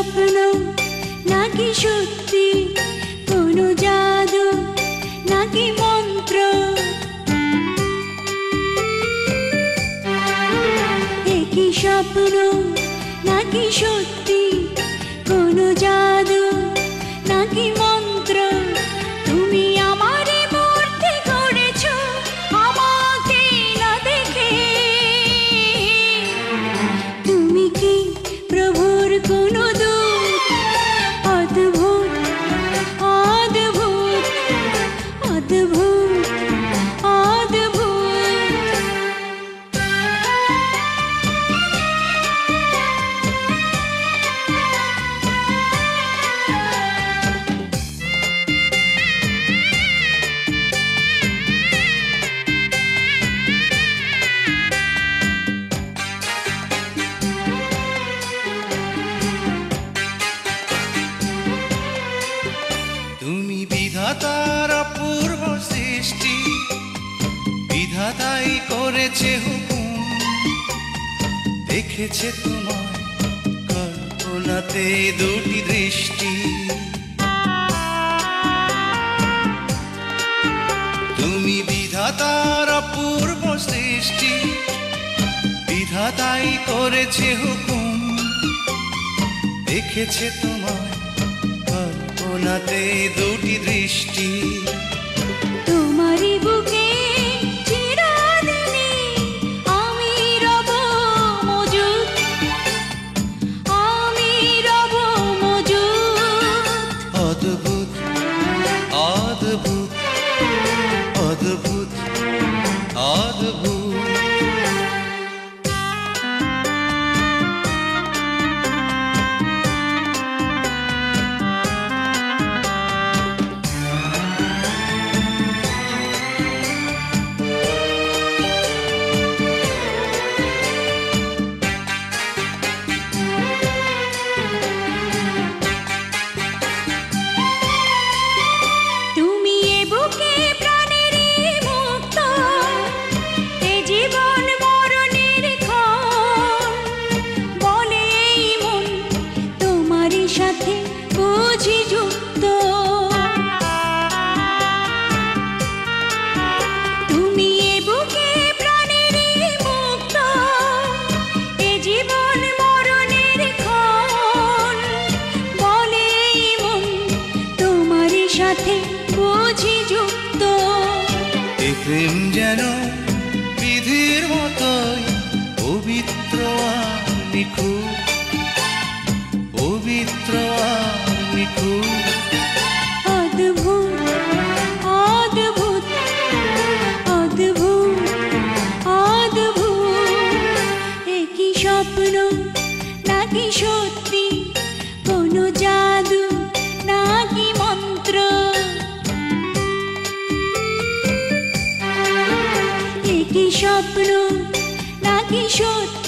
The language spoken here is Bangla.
স্বপ্ন নাকি সত্যি, কোনো জাদু নাকি মন্ত্র? একই স্বপ্ন নাকি সত্যি, কোনো জাদু নাকি মন্ত্র? তুমি আমারে মূর্তি করেছো আমাকে না দেখে। তুমি কি প্রভুর কোনো দূত? অদ্ভুত অদ্ভুত অদ্ভুত অদ্ভুত। তুমি বিধাতার অপূর্ব সৃষ্টি, বিধাতাই করেছে হুকুম, দেখেছে তোমার কল্পনাতে দুটি দৃষ্টি। তুমি বিধাতার অপূর্ব সৃষ্টি, বিধাতাই করেছে হুকুম, দেখেছে তোমার কল্পনাতে দুটি দৃষ্টি। তোমারই বুকে চিরদিনই আমি রব মজুদ, আমি রব মজুদ। অদ্ভুত অদ্ভুত অদ্ভুত অদ্ভুত। তুমি এ বুকে প্রাণেরই মুক্ত, এ জীবন মরণের ক্ষণ। বলে এই মন তোমারই সাথে বুঝি যুক্ত। তুমি এ বুকে প্রাণেরই মুক্ত, এ জীবন মরণের ক্ষণ। বলে এই মন তোমারই সাথে বুঝি যুক্ত। এ প্রেম যেন বিধির মতোই পবিত্র আর নিখুঁত, পবিত্র আর নিখুঁত। অদ্ভুত অদ্ভুত অদ্ভুত অদ্ভুত। একই স্বপ্ন নাকি সত্যি, কোনো জাদু নাকি মন্ত্র? একই স্বপ্ন নাকি সত্যি,